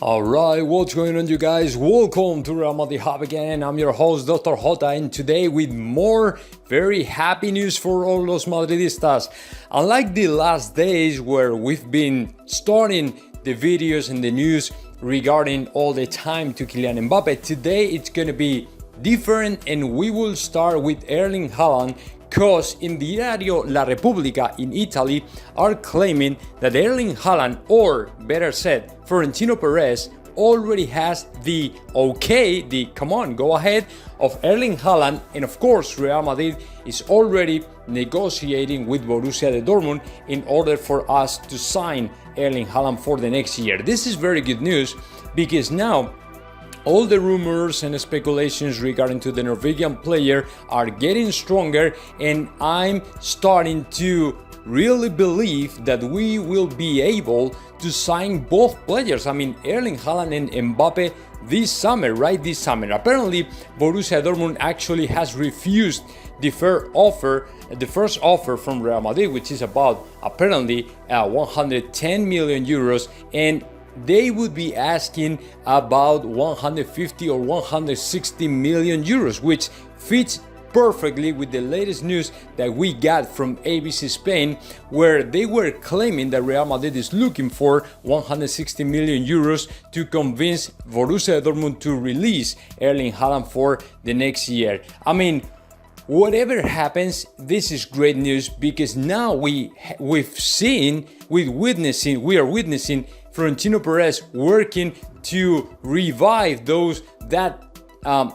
Alright, what's going on, you guys? Welcome to Real Madrid Hub again. I'm your host, Dr. Jota, and today with more very happy news for all los Madridistas. Unlike the last days where we've been starting the videos and the news regarding all the time to Kylian Mbappe, today it's gonna be different and we will start with Erling Haaland, because in the Diario La Repubblica in Italy are claiming that Erling Haaland, or better said, Florentino Perez, already has the okay, the come on, go ahead of Erling Haaland, and of course Real Madrid is already negotiating with Borussia Dortmund in order for us to sign Erling Haaland for the next year. This is very good news because now all the rumors and speculations regarding to the Norwegian player are getting stronger, and I'm starting to really believe that we will be able to sign both players. I mean, Erling Haaland and Mbappe this summer, right? This summer. Apparently, Borussia Dortmund actually has refused the first offer from Real Madrid, which is about apparently 110 million euros, and they would be asking about 150 or 160 million euros, which fits perfectly with the latest news that we got from ABC Spain, where they were claiming that Real Madrid is looking for 160 million euros to convince Borussia Dortmund to release Erling Haaland for the next year. I mean, whatever happens, this is great news because now we are witnessing Florentino Perez working to revive that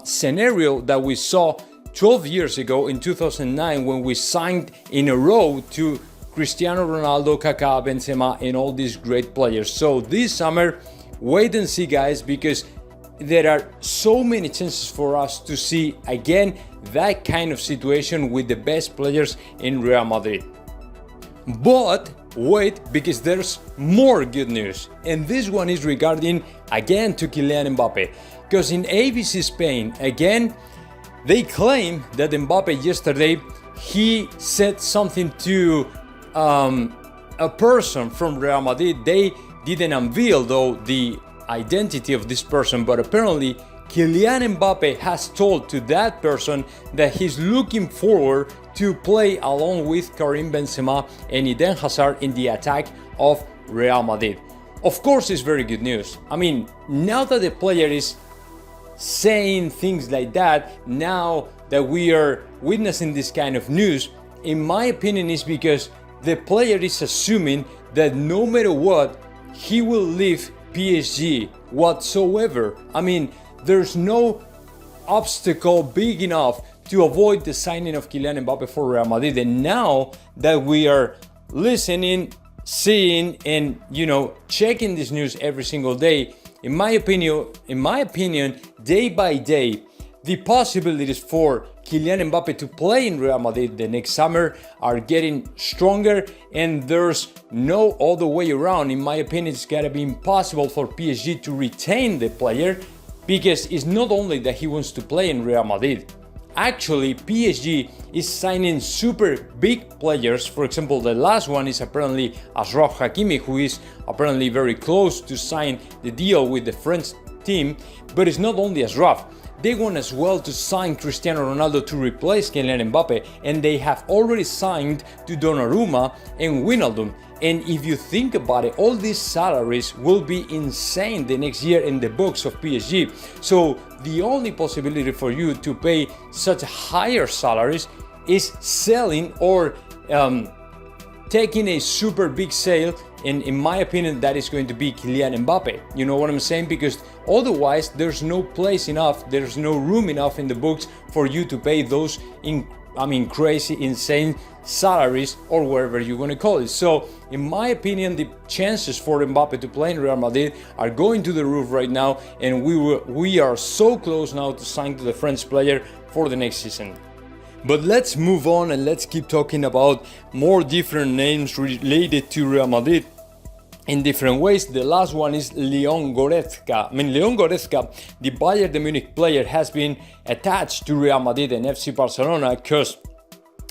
scenario that we saw 12 years ago in 2009 when we signed in a row to Cristiano Ronaldo, Kaká, Benzema, and all these great players. So this summer, wait and see, guys, because there are so many chances for us to see again that kind of situation with the best players in Real Madrid. But wait, because there's more good news, and this one is regarding again to Kylian Mbappe, because in ABC Spain again they claim that Mbappe yesterday he said something to a person from Real Madrid. They didn't unveil though the identity of this person, but apparently Kylian Mbappe has told to that person that he's looking forward to play along with Karim Benzema and Eden Hazard in the attack of Real Madrid. Of course, it's very good news. I mean, now that the player is saying things like that, now that we are witnessing this kind of news, in my opinion, is because the player is assuming that no matter what, he will leave PSG whatsoever. I mean, there's no obstacle big enough to avoid the signing of Kylian Mbappe for Real Madrid. And now that we are listening, seeing, and checking this news every single day, in my opinion, day by day, the possibilities for Kylian Mbappe to play in Real Madrid the next summer are getting stronger, and there's no other way around. In my opinion, it's gotta be impossible for PSG to retain the player, because it's not only that he wants to play in Real Madrid. Actually, PSG is signing super big players. For example, the last one is apparently Achraf Hakimi, who is apparently very close to sign the deal with the French team. But it's not only Achraf. They want as well to sign Cristiano Ronaldo to replace Kylian Mbappe, and they have already signed to Donnarumma and Wijnaldum. And if you think about it, all these salaries will be insane the next year in the books of PSG. So the only possibility for you to pay such higher salaries is selling or taking a super big sale, and in my opinion that is going to be Kylian Mbappe. You know what I'm saying? Because otherwise there's no place enough, there's no room enough in the books for you to pay those crazy, insane salaries, or whatever you're going to call it. So in my opinion, the chances for Mbappe to play in Real Madrid are going to the roof right now, and we are so close now to sign to the French player for the next season. But let's move on and let's keep talking about more different names related to Real Madrid in different ways. The last one is Leon Goretzka. Leon Goretzka, the Bayern de Munich player, has been attached to Real Madrid and FC Barcelona because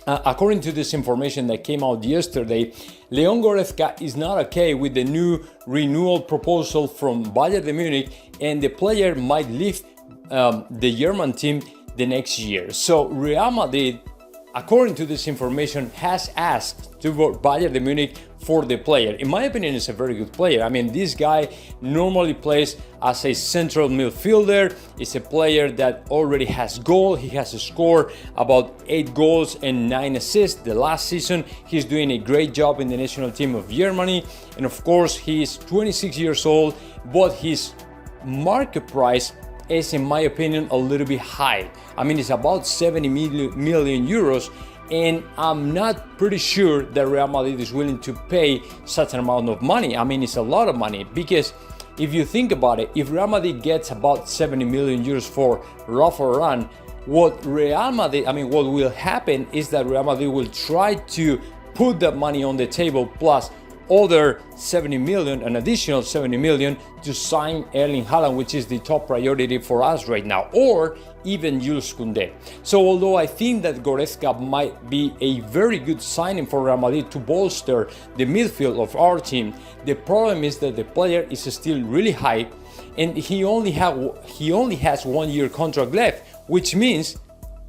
according to this information that came out yesterday, Leon Goretzka is not okay with the new renewal proposal from Bayern de Munich, and the player might leave the German team the next year. So Real Madrid, according to this information, has asked to Bayern de Munich for the player. In my opinion, he's a very good player. I mean, this guy normally plays as a central midfielder. He's a player that already has goal. He has scored about 8 goals and 9 assists the last season. He's doing a great job in the national team of Germany. And of course, he's 26 years old, but his market price is, in my opinion, a little bit high. I mean, it's about 70 million euros, and I'm not pretty sure that Real Madrid is willing to pay such an amount of money. I mean, it's a lot of money, because if you think about it, if Real Madrid gets about 70 million euros for Rafa Varane, what will happen is that Real Madrid will try to put that money on the table plus other 70 million, an additional 70 million to sign Erling Haaland, which is the top priority for us right now, or even Jules Koundé. So although I think that Goretzka might be a very good signing for Real Madrid to bolster the midfield of our team, the problem is that the player is still really high, and he only has 1 year contract left, which means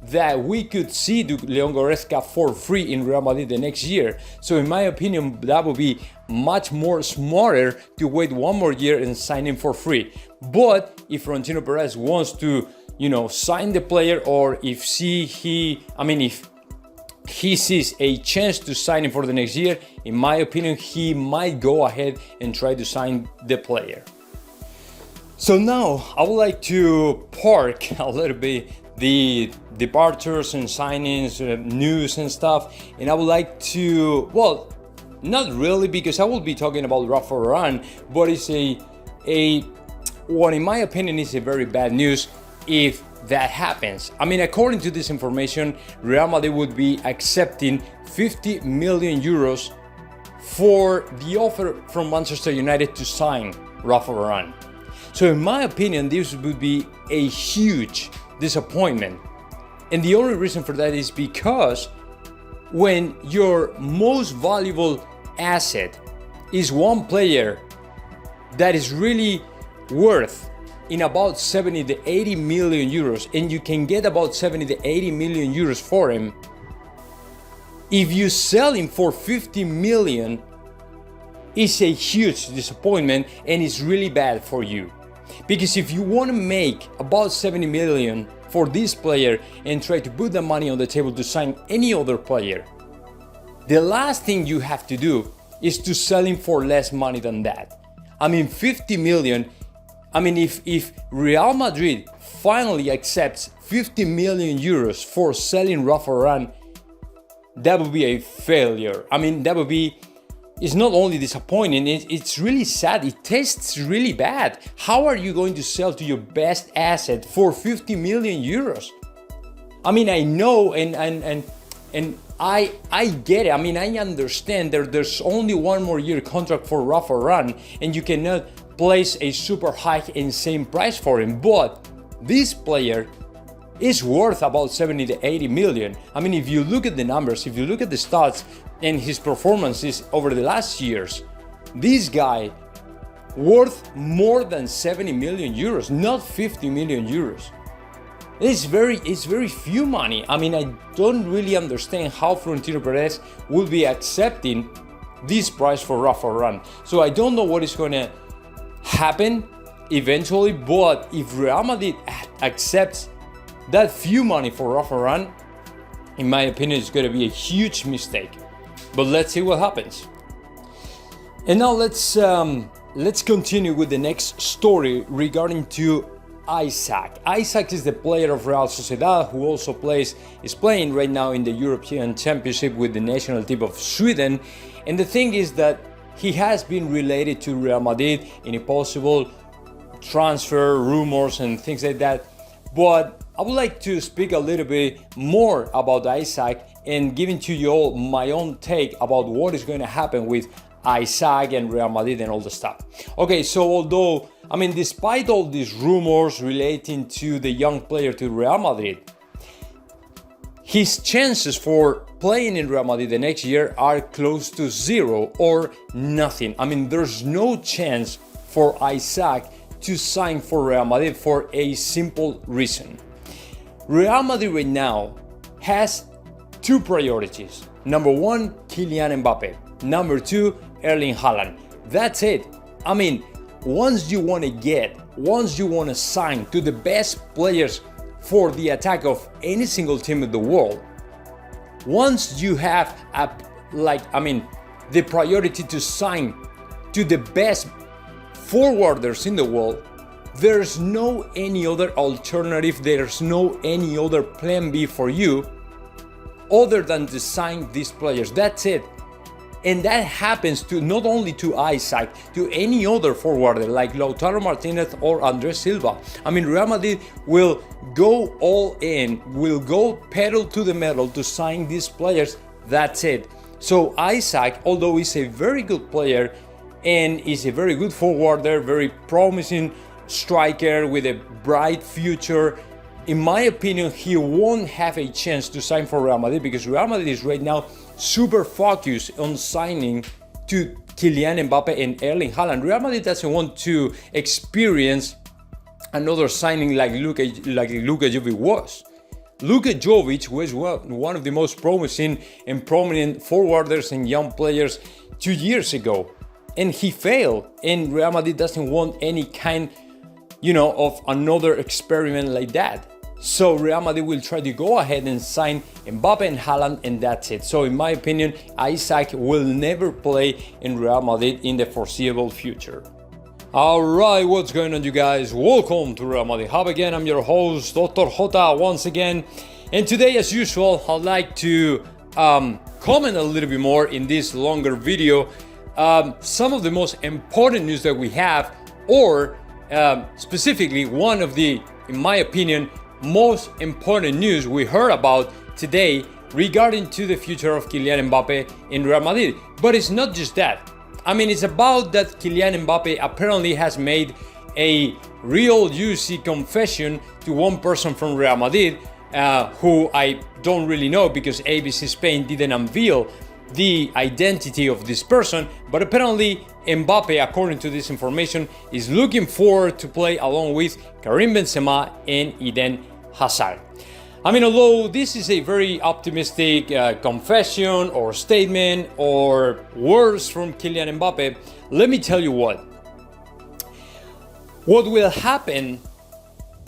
that we could see Leon Goretzka for free in Real Madrid the next year. So in my opinion, that would be much more smarter to wait 1 more year and sign him for free. But if Florentino Perez wants to, sign the player, or if he sees a chance to sign him for the next year, in my opinion, he might go ahead and try to sign the player. So now I would like to park a little bit the departures and signings, news and stuff, and I would like to, not really, because I will be talking about Rafa Varane, but it's what in my opinion is a very bad news if that happens. I mean, according to this information, Real Madrid would be accepting 50 million euros for the offer from Manchester United to sign Rafa Varane. So in my opinion, this would be a huge disappointment. And the only reason for that is because when your most valuable asset is one player that is really worth in about 70 to 80 million euros, and you can get about 70 to 80 million euros for him, if you sell him for 50 million, it's a huge disappointment, and it's really bad for you. Because if you want to make about 70 million for this player and try to put the money on the table to sign any other player, the last thing you have to do is to sell him for less money than that. I mean, 50 million, if Real Madrid finally accepts 50 million euros for selling Rafa Varane, that would be a failure. I mean, that would be, it's not only disappointing, it's really sad. It tastes really bad. How are you going to sell to your best asset for 50 million euros? I mean, I know, and I get it. I mean, I understand there's only 1 more year contract for Rafa Varane, and you cannot place a super high insane price for him. But this player is worth about 70 to 80 million. I mean, if you look at the numbers, if you look at the stats and his performances over the last years, this guy worth more than 70 million euros, not 50 million euros. It's very few money. I mean, I don't really understand how Florentino Perez will be accepting this price for Rafa Varane. So I don't know what is going to happen eventually, but if Real Madrid accepts that few money for Rafa Varane, in my opinion, it's going to be a huge mistake. But let's see what happens. And now let's continue with the next story regarding to Isaac. Isaac is the player of Real Sociedad who also is playing right now in the European Championship with the national team of Sweden. And the thing is that he has been related to Real Madrid in a possible transfer, rumors and things like that. But I would like to speak a little bit more about Isaac and giving to you all my own take about what is going to happen with Isaac and Real Madrid and all the stuff. Okay, so despite all these rumors relating to the young player to Real Madrid, his chances for playing in Real Madrid the next year are close to zero or nothing. I mean, there's no chance for Isaac to sign for Real Madrid for a simple reason. Real Madrid right now has two priorities. Number one, Kylian Mbappe. Number two, Erling Haaland. That's it. I mean, once you want to sign to the best players for the attack of any single team in the world, once you have the priority to sign to the best forwarders in the world, there's no any other alternative, there's no any other plan B for you other than to sign these players. That's it. And that happens to not only to Isaac, to any other forwarder like Lautaro Martinez or Andrés Silva. I mean, Real Madrid will go all in, will go pedal to the metal to sign these players. That's it. So Isaac, although he's a very good player and is a very good forwarder, very promising striker with a bright future, in my opinion, he won't have a chance to sign for Real Madrid because Real Madrid is right now super focused on signing to Kylian Mbappe and Erling Haaland. Real Madrid doesn't want to experience another signing like Luka Jovic was. Luka Jovic was one of the most promising and prominent forwarders and young players 2 years ago, and he failed. And Real Madrid doesn't want any kind, of another experiment like that. So Real Madrid will try to go ahead and sign Mbappe and Haaland, and that's it. So in my opinion, Isaac will never play in Real Madrid in the foreseeable future. Alright, what's going on, you guys? Welcome to Real Madrid Hub again. I'm your host, Dr. Jota, once again. And today, as usual, I'd like to comment a little bit more in this longer video. Some of the most important news that we have, or specifically one of the, in my opinion, most important news we heard about today regarding to the future of Kylian Mbappe in Real Madrid. But it's not just that. I mean, it's about that Kylian Mbappe apparently has made a real juicy confession to one person from Real Madrid, who I don't really know because ABC Spain didn't unveil the identity of this person. But apparently Mbappe, according to this information, is looking forward to play along with Karim Benzema and Eden Hazard. I mean, although this is a very optimistic confession or statement or words from Kylian Mbappe, let me tell you what will happen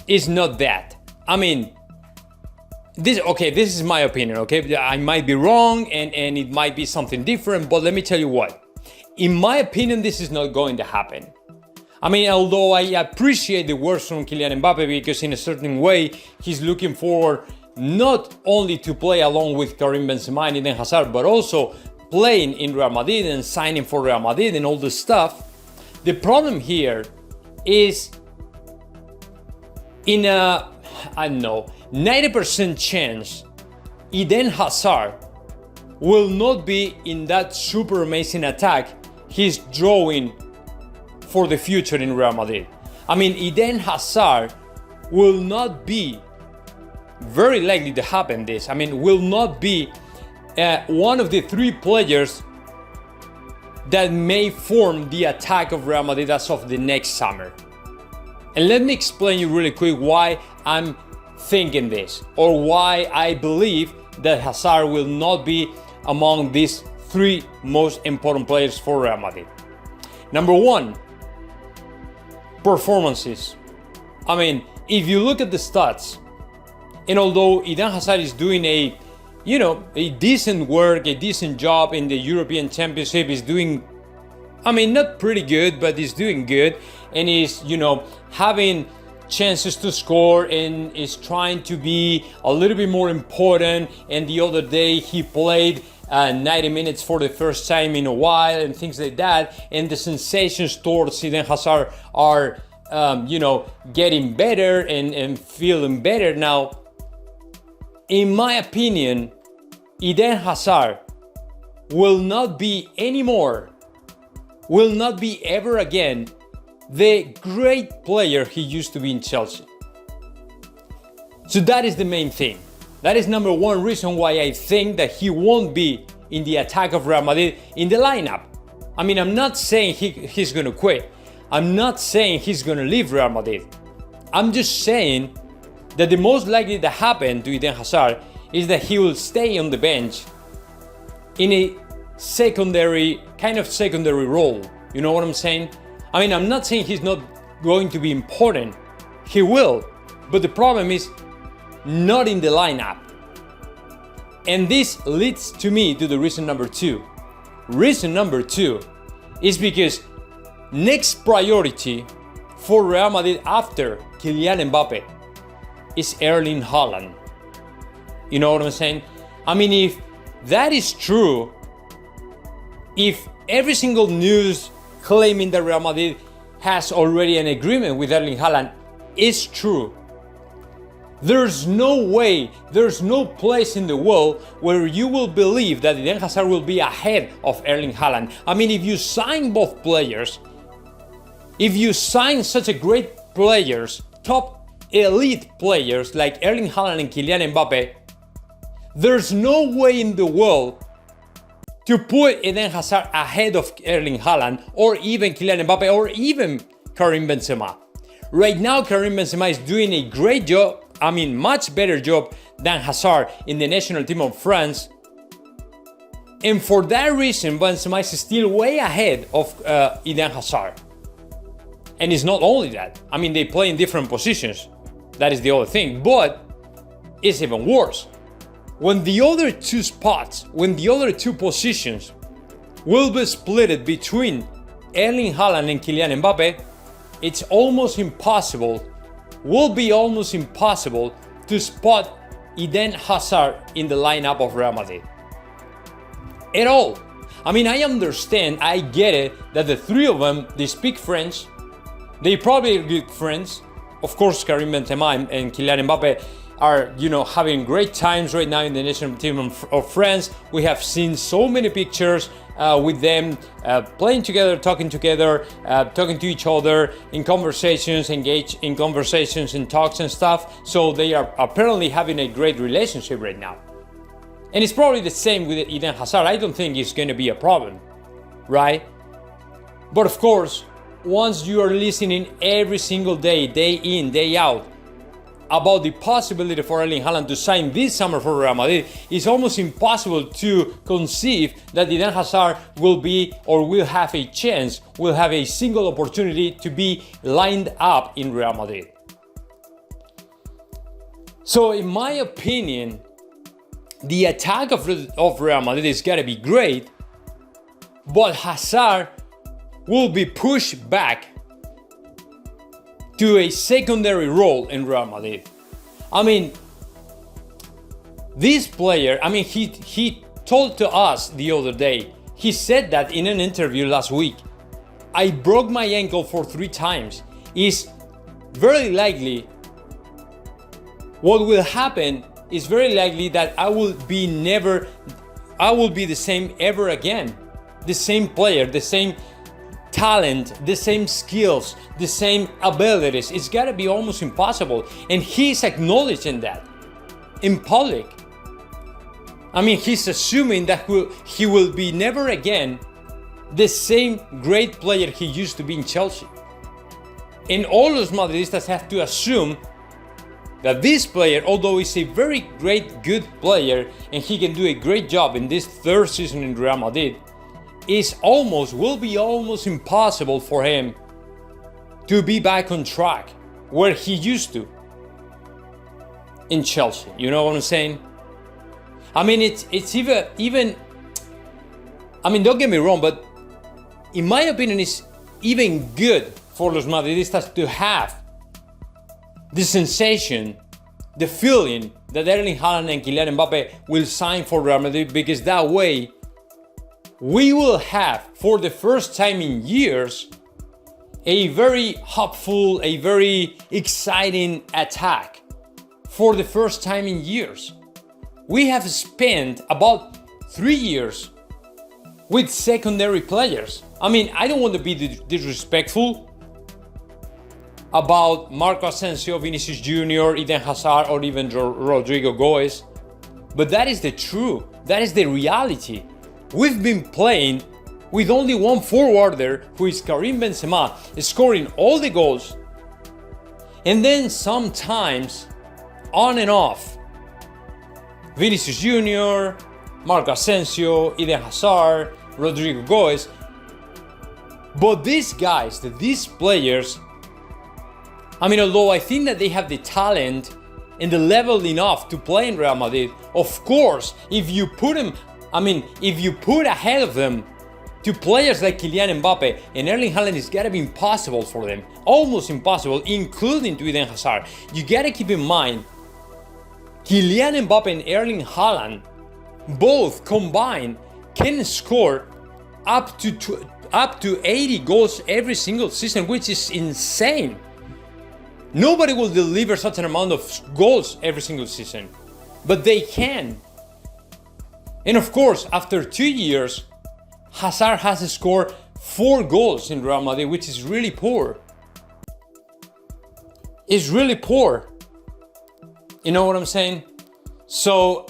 is not that. I mean, this is my opinion, okay? I might be wrong and it might be something different, but let me tell you what. In my opinion, this is not going to happen. I mean, although I appreciate the words from Kylian Mbappe because in a certain way, he's looking forward not only to play along with Karim Benzema and Eden Hazard, but also playing in Real Madrid and signing for Real Madrid and all this stuff. The problem here is in a, 90% chance Eden Hazard will not be in that super amazing attack he's drawing for the future in Real Madrid. I mean, Eden Hazard will not be, very likely to happen this, will not be one of the three players that may form the attack of Real Madrid as of the next summer. And let me explain you really quick why I'm thinking this, or why I believe that Hazard will not be among these three most important players for Real Madrid. Number one, performances. I mean, if you look at the stats, and although Eden Hazard is doing a decent work, a decent job in the European Championship, is doing, not pretty good, but he's doing good, and is, having chances to score and is trying to be a little bit more important. And the other day he played 90 minutes for the first time in a while and things like that. And the sensations towards Eden Hazard are, getting better and feeling better. Now, in my opinion, Eden Hazard will not be ever again the great player he used to be in Chelsea. So that is the main thing. That is number one reason why I think that he won't be in the attack of Real Madrid in the lineup. I mean, I'm not saying he's going to quit. I'm not saying he's going to leave Real Madrid. I'm just saying that the most likely to happen to Eden Hazard is that he will stay on the bench in a secondary role. You know what I'm saying? I mean, I'm not saying he's not going to be important. He will. But the problem is not in the lineup. And this leads to me to the reason number two. Reason number two is because next priority for Real Madrid after Kylian Mbappe is Erling Haaland. You know what I'm saying? I mean, if that is true, if every single news claiming that Real Madrid has already an agreement with Erling Haaland is true, there's no way, there's no place in the world where you will believe that Eden Hazard will be ahead of Erling Haaland. I mean, if you sign both players, if you sign such a great players, top elite players like Erling Haaland and Kylian Mbappe, there's no way in the world to put Eden Hazard ahead of Erling Haaland or even Kylian Mbappe or even Karim Benzema. Right now, Karim Benzema is doing a great job. I mean, much better job than Hazard in the national team of France. And for that reason, Benzema is still way ahead of Eden Hazard. And it's not only that. I mean, they play in different positions. That is the other thing. But it's even worse. When the other two spots, when the other two positions will be split between Erling Haaland and Kylian Mbappe, it's almost impossible, will be almost impossible to spot Eden Hazard in the lineup of Real Madrid. At all. I mean, I understand, I get it, that the three of them, they speak French. They probably are good friends. Of course, Karim Benzema and Kylian Mbappe are, having great times right now in the national team of France. We have seen so many pictures with them playing together, talking to each other in conversations, engaged in conversations and talks and stuff. So they are apparently having a great relationship right now. And it's probably the same with Eden Hazard. I don't think it's going to be a problem, right? But of course, once you are listening every single day, day in, day out, about the possibility for Erling Haaland to sign this summer for Real Madrid, it's almost impossible to conceive that Eden Hazard will be or will have a chance, will have a single opportunity to be lined up in Real Madrid. So in my opinion, the attack of Real Madrid is going to be great, but Hazard will be pushed back to a secondary role in Real Madrid. I mean, this player, he told to us the other day, he said that in an interview last week, I broke my ankle for 3 times. Is very likely, what will happen is very likely that I will be the same ever again. The same player, the same talent, the same skills, the same abilities. It's gotta be almost impossible. And he's acknowledging that in public. I mean, he's assuming that he will be never again the same great player he used to be in Chelsea. And all los Madridistas have to assume that this player, although he's a very great, good player, and he can do a great job in this 3rd season in Real Madrid, will be almost impossible for him to be back on track where he used to in Chelsea. You know what I'm saying? I mean, it's even. I mean, don't get me wrong, but in my opinion, it's even good for los Madridistas to have the sensation, the feeling that Erling Haaland and Kylian Mbappe will sign for Real Madrid, because that way we will have, for the first time in years, a very hopeful, a very exciting attack. For the first time in years. We have spent about 3 years with secondary players. I mean, I don't want to be disrespectful about Marco Asensio, Vinicius Jr., Eden Hazard, or even Rodrigo Goes. But that is the truth. That is the reality. We've been playing with only one forwarder, who is Karim Benzema, scoring all the goals. And then sometimes, on and off, Vinicius Jr., Marco Asensio, Eden Hazard, Rodrigo Goes. But these guys, these players, I mean, although I think that they have the talent and the level enough to play in Real Madrid, of course, if you put ahead of them to players like Kylian Mbappe and Erling Haaland, it's gotta be impossible for them. Almost impossible, including to Eden Hazard. You gotta keep in mind, Kylian Mbappe and Erling Haaland, both combined, can score up to 80 goals every single season, which is insane. Nobody will deliver such an amount of goals every single season, but they can. And of course, after 2 years, Hazard has scored 4 goals in Real Madrid, which is really poor. It's really poor. You know what I'm saying? So,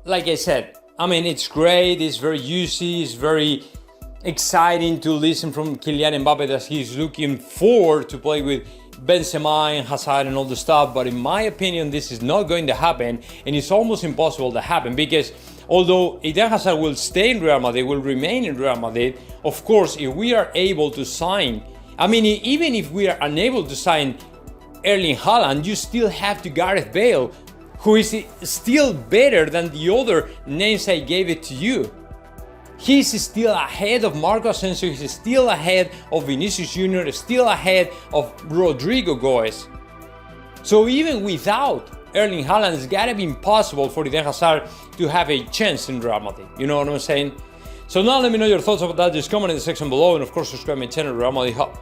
like I said, I mean, it's great, it's very juicy, it's very exciting to listen from Kylian Mbappe that he's looking forward to play with Benzema and Hazard and all the stuff, but in my opinion, this is not going to happen, and it's almost impossible to happen, because although Eden Hazard will stay in Real Madrid, will remain in Real Madrid, of course, if we are able to sign, I mean, even if we are unable to sign Erling Haaland, you still have to Gareth Bale, who is still better than the other names I gave it to you. He's still ahead of Marco Asensio, he's still ahead of Vinicius Jr., still ahead of Rodrigo Goes. So even without Erling Haaland, it's gotta be impossible for Eden Hazard to have a chance in Real Madrid. You know what I'm saying? So now let me know your thoughts about that. Just comment in the section below, and of course subscribe to my channel, Real Madrid Hub.